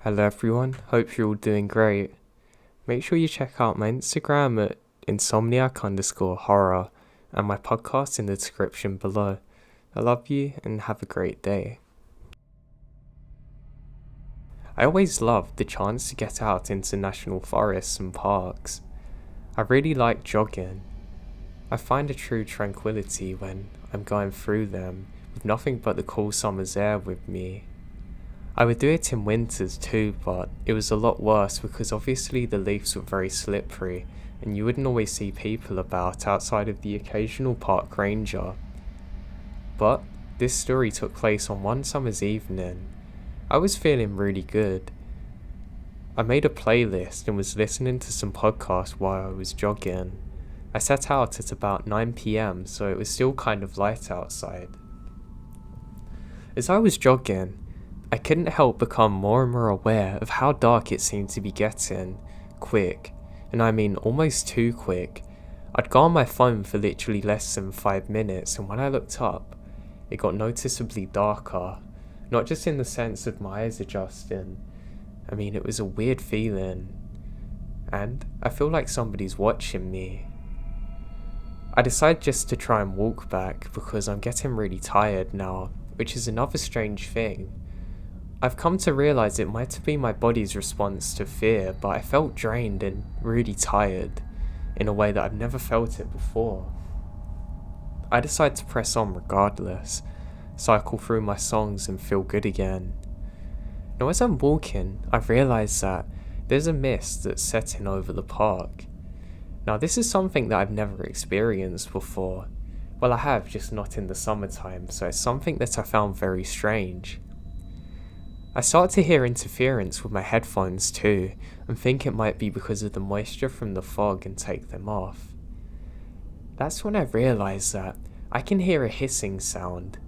Hello everyone, hope you're all doing great. Make sure you check out my Instagram at insomniac_horror and my podcast in the description below. I love you and have a great day. I always loved the chance to get out into national forests and parks. I really like jogging. I find a true tranquility when I'm going through them with nothing but the cool summer's air with me. I would do it in winters too, but it was a lot worse because obviously the leaves were very slippery and you wouldn't always see people about outside of the occasional park ranger. But this story took place on one summer's evening. I was feeling really good. I made a playlist and was listening to some podcasts while I was jogging. I set out at about 9 PM, so it was still kind of light outside. As I was jogging, I couldn't help become more and more aware of how dark it seemed to be getting, quick, and I mean almost too quick. I'd go on my phone for literally less than 5 minutes, and when I looked up, it got noticeably darker, not just in the sense of my eyes adjusting. I mean, it was a weird feeling, and I feel like somebody's watching me. I decide just to try and walk back because I'm getting really tired now, which is another strange thing. I've come to realise it might have been my body's response to fear, but I felt drained and really tired in a way that I've never felt it before. I decide to press on regardless, cycle through my songs and feel good again. Now as I'm walking, I realise that there's a mist that's setting over the park. Now this is something that I've never experienced before. Well, I have, just not in the summertime, so it's something that I found very strange. I start to hear interference with my headphones too, and think it might be because of the moisture from the fog and take them off. That's when I realise that I can hear a hissing sound.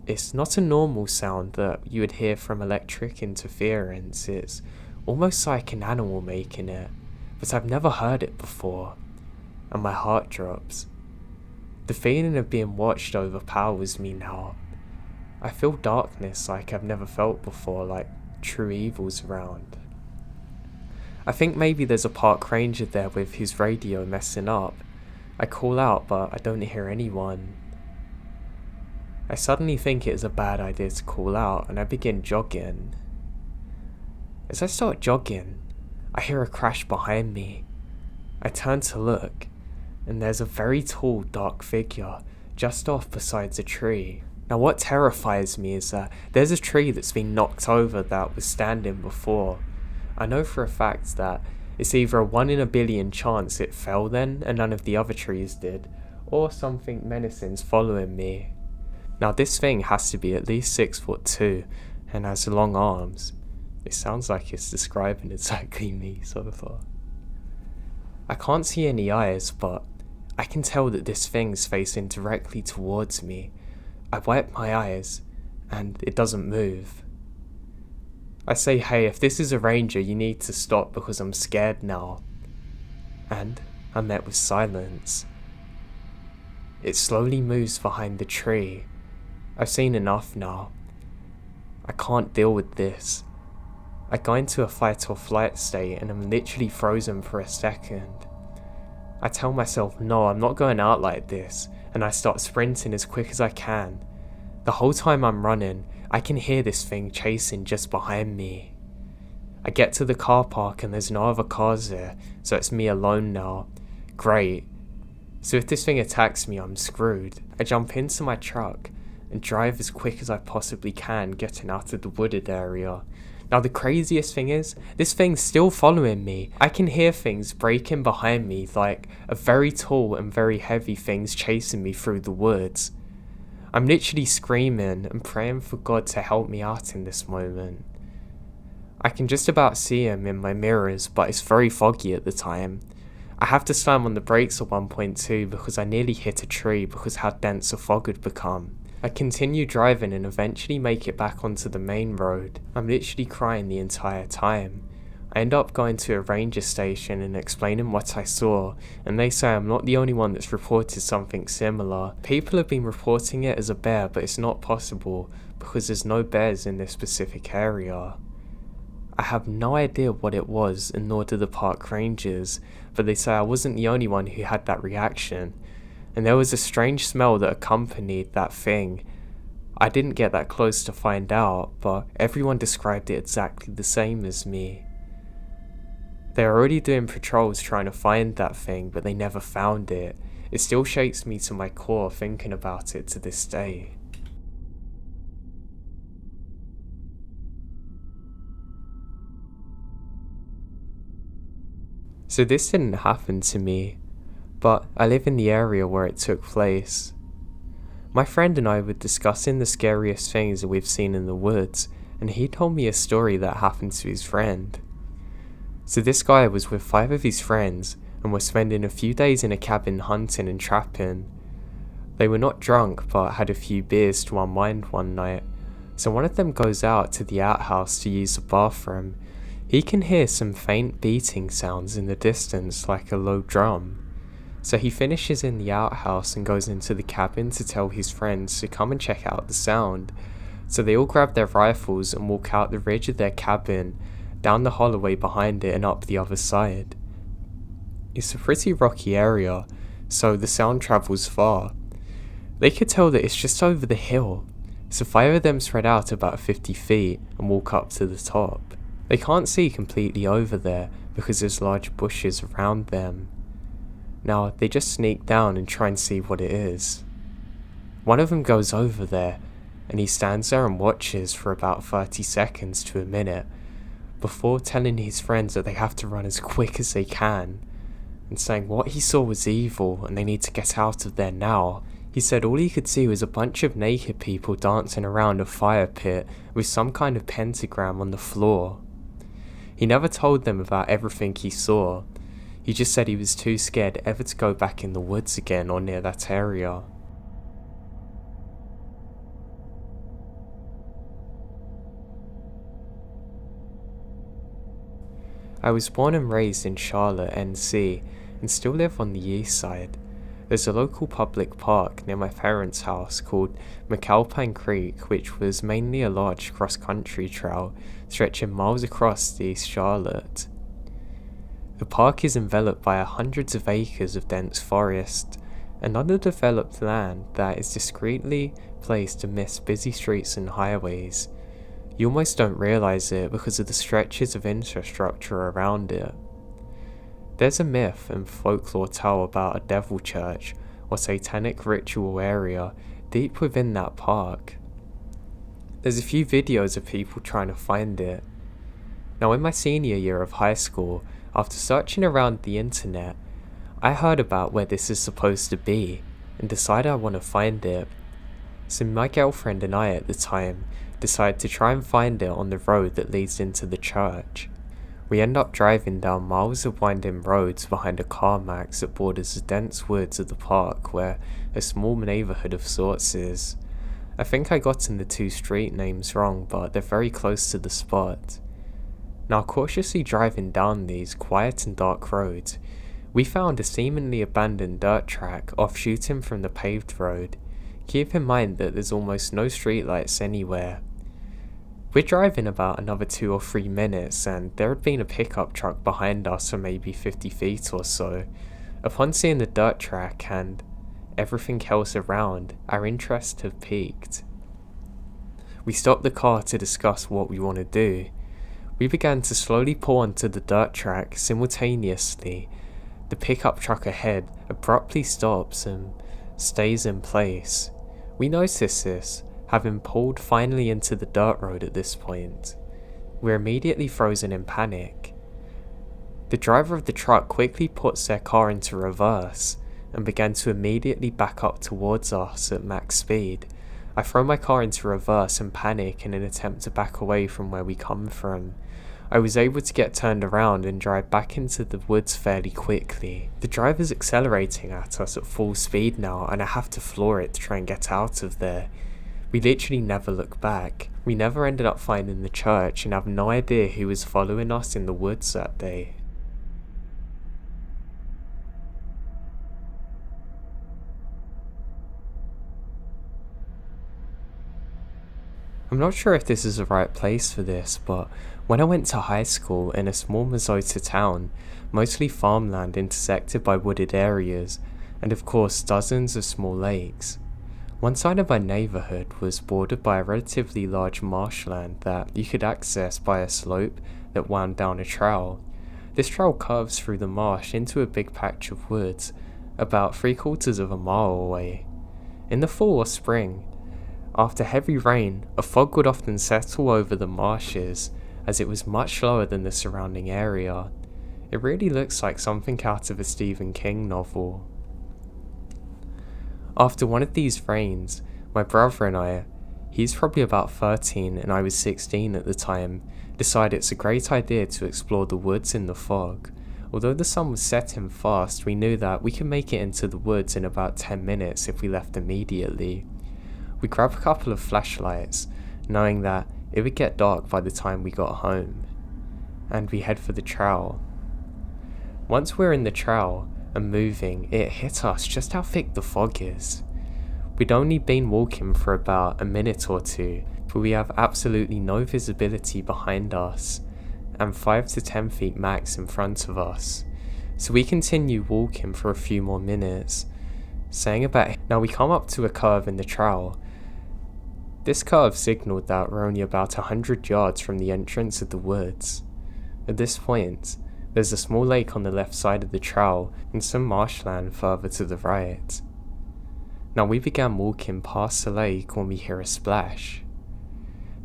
It's not a normal sound that you would hear from electric interference, it's almost like an animal making it, but I've never heard it before, and my heart drops. The feeling of being watched overpowers me now. I feel darkness like I've never felt before, like true evil's around. I think maybe there's a park ranger there with his radio messing up. I call out but I don't hear anyone. I suddenly think it is a bad idea to call out and I begin jogging. As I start jogging, I hear a crash behind me. I turn to look and there's a very tall dark figure just off beside a tree. Now what terrifies me is that there's a tree that's been knocked over that was standing before. I know for a fact that it's either a 1 in a billion chance it fell then and none of the other trees did, or something menacing's following me. Now this thing has to be at least 6'2" and has long arms. It sounds like it's describing exactly me so far. I can't see any eyes, but I can tell that this thing's facing directly towards me. I wipe my eyes, and it doesn't move. I say, hey, if this is a ranger, you need to stop because I'm scared now. And I'm met with silence. It slowly moves behind the tree. I've seen enough now. I can't deal with this. I go into a fight or flight state and I'm literally frozen for a second. I tell myself, no, I'm not going out like this, and I start sprinting as quick as I can. The whole time I'm running, I can hear this thing chasing just behind me. I get to the car park and there's no other cars there, so it's me alone now. Great. So if this thing attacks me, I'm screwed. I jump into my truck and drive as quick as I possibly can, getting out of the wooded area. Now the craziest thing is, this thing's still following me. I can hear things breaking behind me, like a very tall and very heavy thing's chasing me through the woods. I'm literally screaming and praying for God to help me out in this moment. I can just about see him in my mirrors, but it's very foggy at the time. I have to slam on the brakes at one point too because I nearly hit a tree because how dense the fog had become. I continue driving and eventually make it back onto the main road. I'm literally crying the entire time. I end up going to a ranger station and explaining what I saw, and they say I'm not the only one that's reported something similar. People have been reporting it as a bear, but it's not possible because there's no bears in this specific area. I have no idea what it was, and nor do the park rangers, but they say I wasn't the only one who had that reaction, and there was a strange smell that accompanied that thing. I didn't get that close to find out, but everyone described it exactly the same as me. They were already doing patrols trying to find that thing, but they never found it. It still shakes me to my core thinking about it to this day. So this didn't happen to me, but I live in the area where it took place. My friend and I were discussing the scariest things that we've seen in the woods, and he told me a story that happened to his friend. So this guy was with 5 of his friends and were spending a few days in a cabin hunting and trapping. They were not drunk but had a few beers to unwind one night, so one of them goes out to the outhouse to use the bathroom. He can hear some faint beating sounds in the distance like a low drum. So he finishes in the outhouse and goes into the cabin to tell his friends to come and check out the sound. So they all grab their rifles and walk out the ridge of their cabin, down the holloway behind it and up the other side. It's a pretty rocky area, so the sound travels far. They could tell that it's just over the hill, so 5 of them spread out about 50 feet and walk up to the top. They can't see completely over there because there's large bushes around them. Now, they just sneak down and try and see what it is. One of them goes over there, and he stands there and watches for about 30 seconds to a minute, before telling his friends that they have to run as quick as they can, and saying what he saw was evil and they need to get out of there now. He said all he could see was a bunch of naked people dancing around a fire pit with some kind of pentagram on the floor. He never told them about everything he saw. He just said he was too scared ever to go back in the woods again or near that area. I was born and raised in Charlotte, NC, and still live on the east side. There's a local public park near my parents' house called McAlpine Creek, which was mainly a large cross-country trail stretching miles across East Charlotte. The park is enveloped by hundreds of acres of dense forest and underdeveloped land that is discreetly placed amidst busy streets and highways. You almost don't realise it because of the stretches of infrastructure around it. There's a myth and folklore tale about a devil church or satanic ritual area deep within that park. There's a few videos of people trying to find it. Now, in my senior year of high school, after searching around the internet, I heard about where this is supposed to be and decided I want to find it. So my girlfriend and I at the time decided to try and find it on the road that leads into the church. We end up driving down miles of winding roads behind a Carmax that borders the dense woods of the park where a small neighbourhood of sorts is. I think I got the 2 street names wrong, but they're very close to the spot. Now, cautiously driving down these quiet and dark roads, we found a seemingly abandoned dirt track offshooting from the paved road. Keep in mind that there's almost no streetlights anywhere. We're driving about another 2 or 3 minutes and there had been a pickup truck behind us for maybe 50 feet or so. Upon seeing the dirt track and everything else around, our interest had peaked. We stopped the car to discuss what we want to do. We began to slowly pull onto the dirt track simultaneously. The pickup truck ahead abruptly stops and stays in place. We notice this, having pulled finally into the dirt road at this point. We're immediately frozen in panic. The driver of the truck quickly puts their car into reverse and began to immediately back up towards us at max speed. I throw my car into reverse and panic in an attempt to back away from where we come from. I was able to get turned around and drive back into the woods fairly quickly. The driver's accelerating at us at full speed now and I have to floor it to try and get out of there. We literally never look back. We never ended up finding the church and have no idea who was following us in the woods that day. I'm not sure if this is the right place for this, but When I went to high school in a small Minnesota town, mostly farmland intersected by wooded areas, and of course dozens of small lakes. One side of my neighborhood was bordered by a relatively large marshland that you could access by a slope that wound down a trail. This trail curves through the marsh into a big patch of woods, about 3/4 of a mile away. In the fall or spring, after heavy rain, a fog would often settle over the marshes, as it was much lower than the surrounding area. It really looks like something out of a Stephen King novel. After one of these rains, my brother and he's probably about 13 and I was 16 at the time, decided it's a great idea to explore the woods in the fog. Although the sun was setting fast, we knew that we could make it into the woods in about 10 minutes if we left immediately. We grabbed a couple of flashlights, knowing that it would get dark by the time we got home, and we head for the trail. Once we're in the trail and moving, it hit us just how thick the fog is. We'd only been walking for about a minute or two, but we have absolutely no visibility behind us, and 5 to 10 feet max in front of us. So we continue walking for a few more minutes, now we come up to a curve in the trail. This curve signaled that we're only about 100 yards from the entrance of the woods. At this point, there's a small lake on the left side of the trail and some marshland further to the right. Now we began walking past the lake when we hear a splash.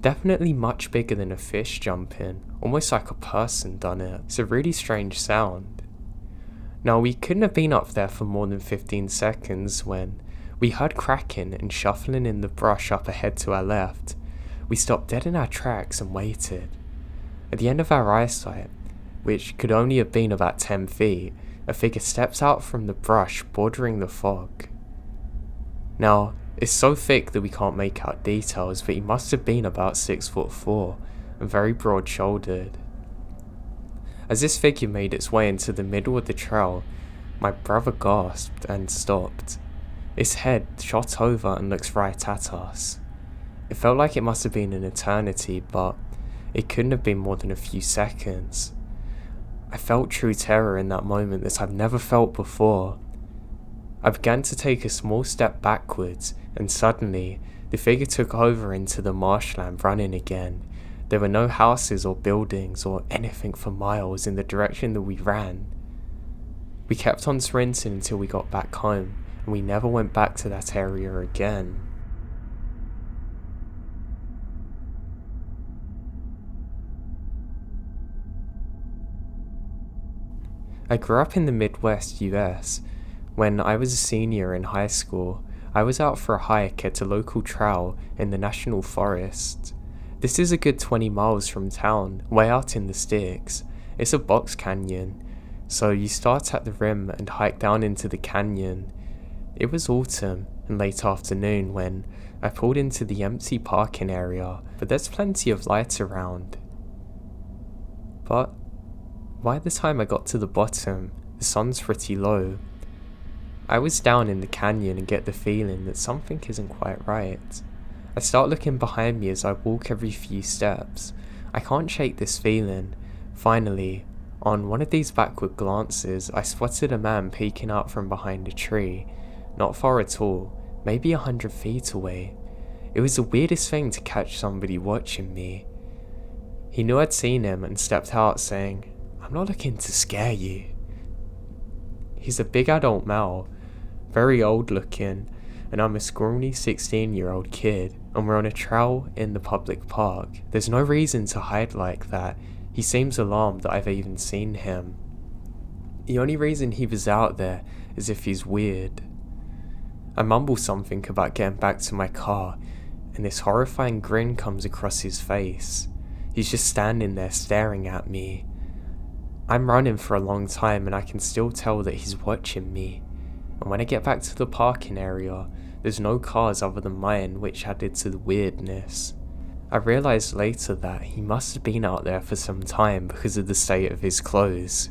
Definitely much bigger than a fish jumping, almost like a person done it. It's a really strange sound. Now we couldn't have been up there for more than 15 seconds when we heard cracking and shuffling in the brush up ahead to our left. We stopped dead in our tracks and waited. At the end of our eyesight, which could only have been about 10 feet, a figure steps out from the brush bordering the fog. Now, it's so thick that we can't make out details, but he must have been about 6'4" and very broad-shouldered. As this figure made its way into the middle of the trail, my brother gasped and stopped. Its head shot over and looked right at us. It felt like it must have been an eternity, but it couldn't have been more than a few seconds. I felt true terror in that moment that I've never felt before. I began to take a small step backwards, and suddenly, the figure took over into the marshland running again. There were no houses or buildings or anything for miles in the direction that we ran. We kept on sprinting until we got back home, and we never went back to that area again. I grew up in the Midwest US. When I was a senior in high school, I was out for a hike at a local trail in the National Forest. This is a good 20 miles from town, way out in the sticks. It's a box canyon, so you start at the rim and hike down into the canyon. It was autumn and late afternoon when I pulled into the empty parking area, but there's plenty of light around. But by the time I got to the bottom, the sun's pretty low. I was down in the canyon and get the feeling that something isn't quite right. I start looking behind me as I walk every few steps. I can't shake this feeling. Finally, on one of these backward glances, I spotted a man peeking out from behind a tree, not far at all, maybe 100 feet away. It was the weirdest thing to catch somebody watching me. He knew I'd seen him and stepped out saying, "I'm not looking to scare you." He's a big adult male, very old looking, and I'm a scrawny 16-year-old kid, and we're on a trail in the public park. There's no reason to hide like that. He seems alarmed that I've even seen him. The only reason he was out there is if he's weird. I mumble something about getting back to my car, and this horrifying grin comes across his face. He's just standing there staring at me. I'm running for a long time and I can still tell that he's watching me. And when I get back to the parking area, there's no cars other than mine, which added to the weirdness. I realised later that he must have been out there for some time because of the state of his clothes.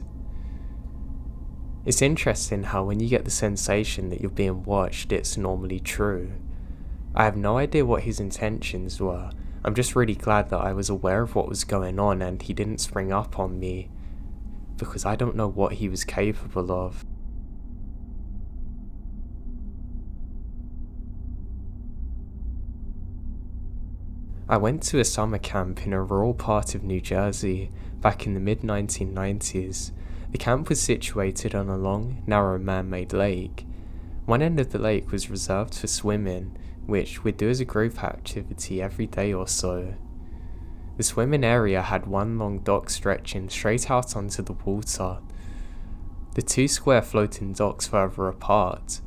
It's interesting how when you get the sensation that you're being watched, it's normally true. I have no idea what his intentions were, I'm just really glad that I was aware of what was going on and he didn't spring up on me, because I don't know what he was capable of. I went to a summer camp in a rural part of New Jersey back in the mid-1990s. The camp was situated on a long, narrow man-made lake. One end of the lake was reserved for swimming, which we'd do as a group activity every day or so. The swimming area had one long dock stretching straight out onto the water. The two square floating docks further apart.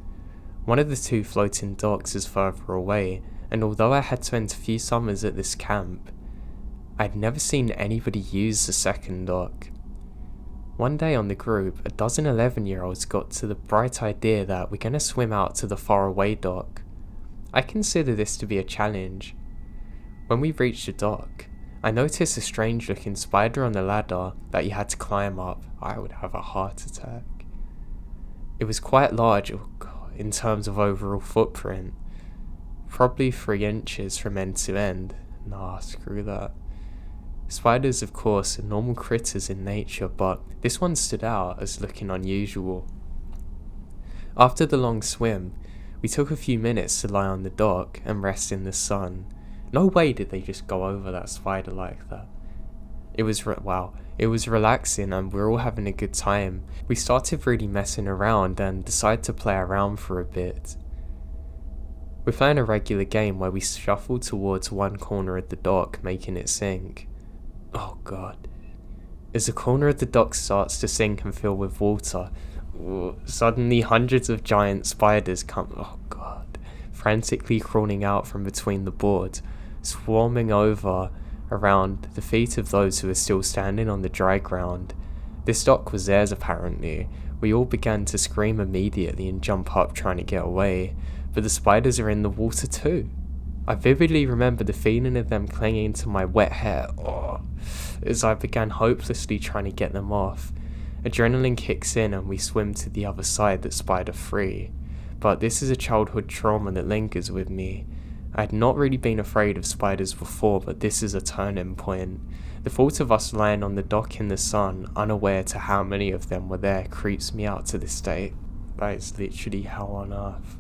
One of the two floating docks is further away, and although I had spent a few summers at this camp, I'd never seen anybody use the second dock. One day on the group, a dozen 11-year-olds got to the bright idea that we're going to swim out to the faraway dock. I consider this to be a challenge. When we reached the dock, I noticed a strange looking spider on the ladder that you had to climb up. I would have a heart attack. It was quite large in terms of overall footprint. Probably 3 inches from end to end. Nah, screw that. Spiders, of course, are normal critters in nature, but this one stood out as looking unusual. After the long swim, we took a few minutes to lie on the dock and rest in the sun. No way did they just go over that spider like that. It was relaxing and we were all having a good time. We started really messing around and decided to play around for a bit. We're playing a regular game where we shuffle towards one corner of the dock, making it sink. Oh god. As the corner of the dock starts to sink and fill with water, suddenly hundreds of giant spiders come, frantically crawling out from between the boards, swarming over around the feet of those who are still standing on the dry ground. This dock was theirs apparently. We all began to scream immediately and jump up trying to get away, but the spiders are in the water too. I vividly remember the feeling of them clinging to my wet hair as I began hopelessly trying to get them off. Adrenaline kicks in and we swim to the other side that's spider free, but this is a childhood trauma that lingers with me. I had not really been afraid of spiders before, but this is a turning point. The thought of us lying on the dock in the sun, unaware to how many of them were there, creeps me out to this day. That is literally hell on earth.